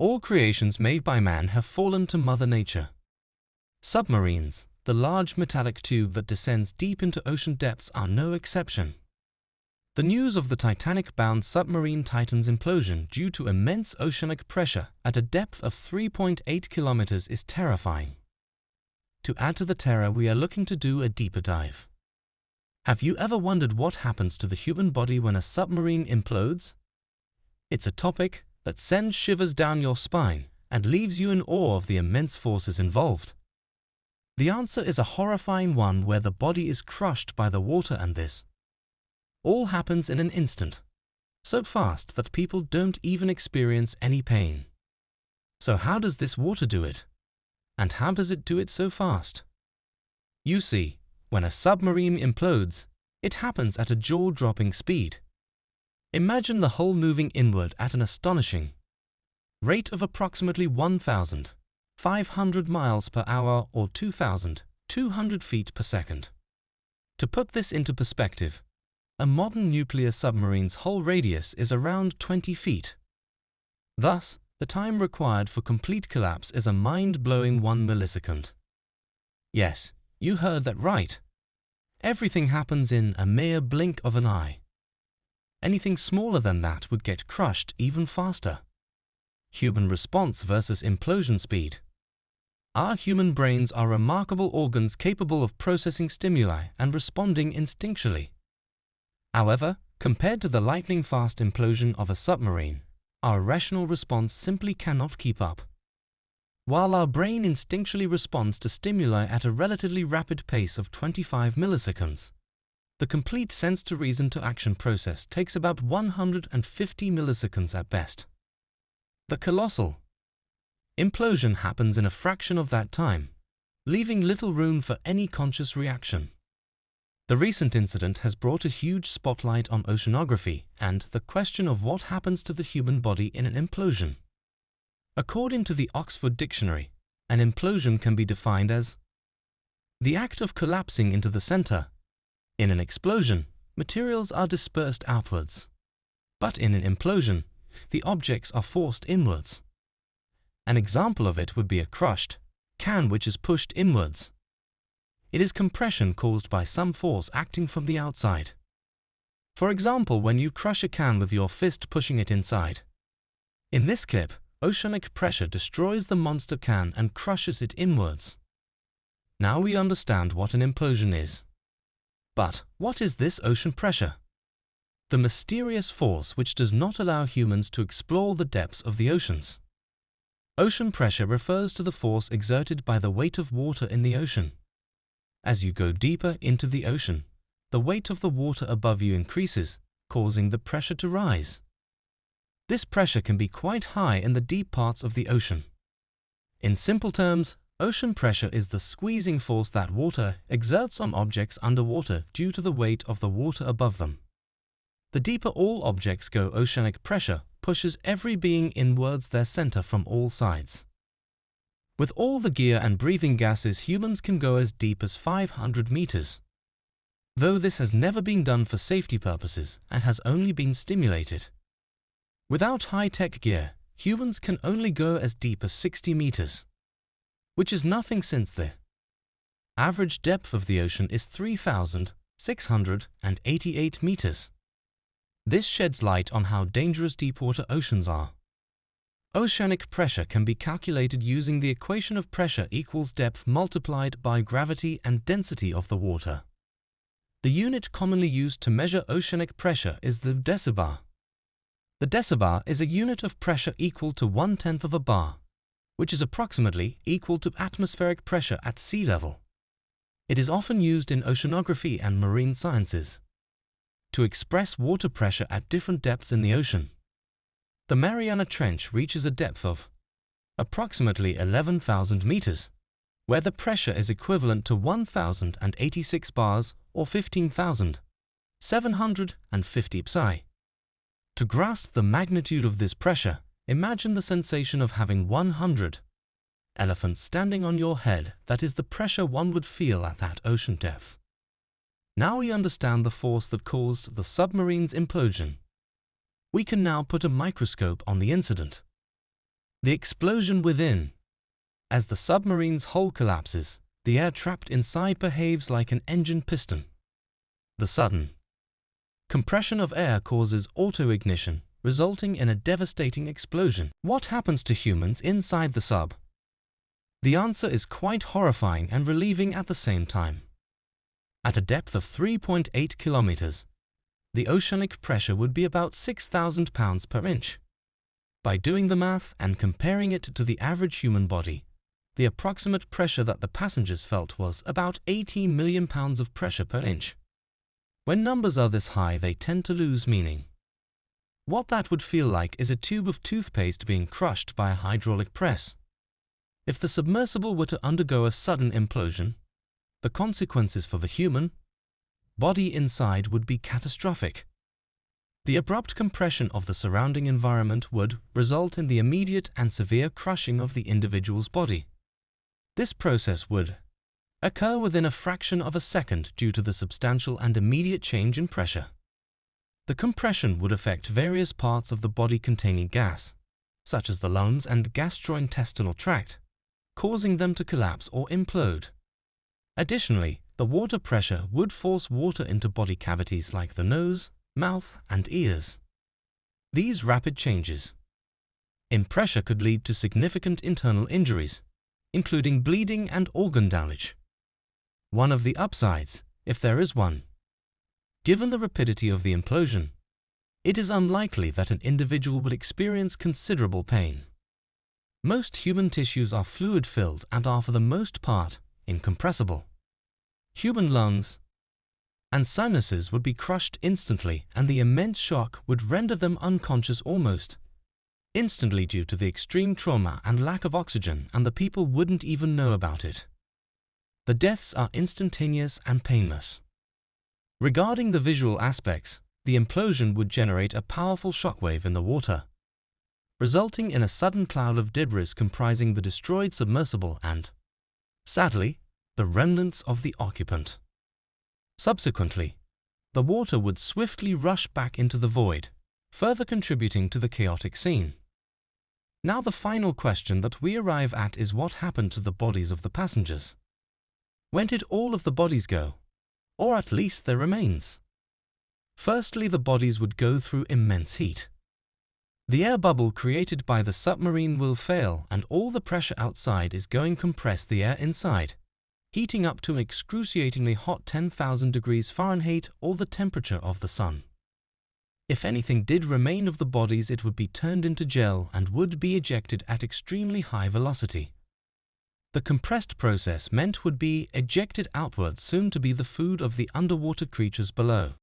All creations made by man have fallen to Mother Nature. Submarines, the large metallic tube that descends deep into ocean depths, are no exception. The news of the Titanic-bound submarine Titan's implosion due to immense oceanic pressure at a depth of 3.8 kilometers is terrifying. To add to the terror, we are looking to do a deeper dive. Have you ever wondered what happens to the human body when a submarine implodes? It's a topic that sends shivers down your spine and leaves you in awe of the immense forces involved. The answer is a horrifying one, where the body is crushed by the water, and this all happens in an instant, so fast that people don't even experience any pain. So how does this water do it? And how does it do it so fast? You see, when a submarine implodes, it happens at a jaw-dropping speed. Imagine the hull moving inward at an astonishing rate of approximately 1,500 miles per hour or 2,200 feet per second. To put this into perspective, a modern nuclear submarine's hull radius is around 20 feet. Thus, the time required for complete collapse is a mind-blowing 1 millisecond. Yes, you heard that right. Everything happens in a mere blink of an eye. Anything smaller than that would get crushed even faster. Human response versus implosion speed. Our human brains are remarkable organs capable of processing stimuli and responding instinctually. However, compared to the lightning-fast implosion of a submarine, our rational response simply cannot keep up. While our brain instinctually responds to stimuli at a relatively rapid pace of 25 milliseconds, the complete sense-to-reason-to-action process takes about 150 milliseconds at best. The colossal implosion happens in a fraction of that time, leaving little room for any conscious reaction. The recent incident has brought a huge spotlight on oceanography and the question of what happens to the human body in an implosion. According to the Oxford Dictionary, an implosion can be defined as the act of collapsing into the center. In an explosion, materials are dispersed outwards, but in an implosion, the objects are forced inwards. An example of it would be a crushed can which is pushed inwards. It is compression caused by some force acting from the outside. For example, when you crush a can with your fist pushing it inside. In this clip, oceanic pressure destroys the monster can and crushes it inwards. Now we understand what an implosion is. But what is this ocean pressure? The mysterious force which does not allow humans to explore the depths of the oceans. Ocean pressure refers to the force exerted by the weight of water in the ocean. As you go deeper into the ocean, the weight of the water above you increases, causing the pressure to rise. This pressure can be quite high in the deep parts of the ocean. In simple terms, ocean pressure is the squeezing force that water exerts on objects underwater due to the weight of the water above them. The deeper all objects go, oceanic pressure pushes every being inwards their center from all sides. With all the gear and breathing gases, humans can go as deep as 500 meters. Though this has never been done for safety purposes and has only been stimulated. Without high-tech gear, humans can only go as deep as 60 meters, which is nothing since the average depth of the ocean is 3,688 meters. This sheds light on how dangerous deepwater oceans are. Oceanic pressure can be calculated using the equation of pressure equals depth multiplied by gravity and density of the water. The unit commonly used to measure oceanic pressure is the decibar. The decibar is a unit of pressure equal to 1/10 of a bar, which is approximately equal to atmospheric pressure at sea level. It is often used in oceanography and marine sciences to express water pressure at different depths in the ocean. The Mariana Trench reaches a depth of approximately 11,000 meters, where the pressure is equivalent to 1,086 bars or 15,750 psi. To grasp the magnitude of this pressure, imagine the sensation of having 100 elephants standing on your head. That is the pressure one would feel at that ocean depth. Now we understand the force that caused the submarine's implosion. We can now put a microscope on the incident. The explosion within. As the submarine's hull collapses, the air trapped inside behaves like an engine piston. The sudden compression of air causes auto-ignition, resulting in a devastating explosion. What happens to humans inside the sub? The answer is quite horrifying and relieving at the same time. At a depth of 3.8 kilometers, the oceanic pressure would be about 6,000 pounds per inch. By doing the math and comparing it to the average human body, the approximate pressure that the passengers felt was about 80 million pounds of pressure per inch. When numbers are this high, they tend to lose meaning. What that would feel like is a tube of toothpaste being crushed by a hydraulic press. If the submersible were to undergo a sudden implosion, the consequences for the human body inside would be catastrophic. The abrupt compression of the surrounding environment would result in the immediate and severe crushing of the individual's body. This process would occur within a fraction of a second due to the substantial and immediate change in pressure. The compression would affect various parts of the body containing gas, such as the lungs and gastrointestinal tract, causing them to collapse or implode. Additionally, the water pressure would force water into body cavities like the nose, mouth, and ears. These rapid changes in pressure could lead to significant internal injuries, including bleeding and organ damage. One of the upsides, if there is one. Given the rapidity of the implosion, it is unlikely that an individual will experience considerable pain. Most human tissues are fluid-filled and are for the most part incompressible. Human lungs and sinuses would be crushed instantly, and the immense shock would render them unconscious almost instantly due to the extreme trauma and lack of oxygen, and the people wouldn't even know about it. The deaths are instantaneous and painless. Regarding the visual aspects, the implosion would generate a powerful shockwave in the water, resulting in a sudden cloud of debris comprising the destroyed submersible and, sadly, the remnants of the occupant. Subsequently, the water would swiftly rush back into the void, further contributing to the chaotic scene. Now the final question that we arrive at is what happened to the bodies of the passengers? When did all of the bodies go? Or at least their remains? Firstly, the bodies would go through immense heat. The air bubble created by the submarine will fail, and all the pressure outside is going to compress the air inside, heating up to an excruciatingly hot 10,000 degrees Fahrenheit, or the temperature of the sun. If anything did remain of the bodies, it would be turned into gel and would be ejected at extremely high velocity. The compressed process meant would be ejected outwards, soon to be the food of the underwater creatures below.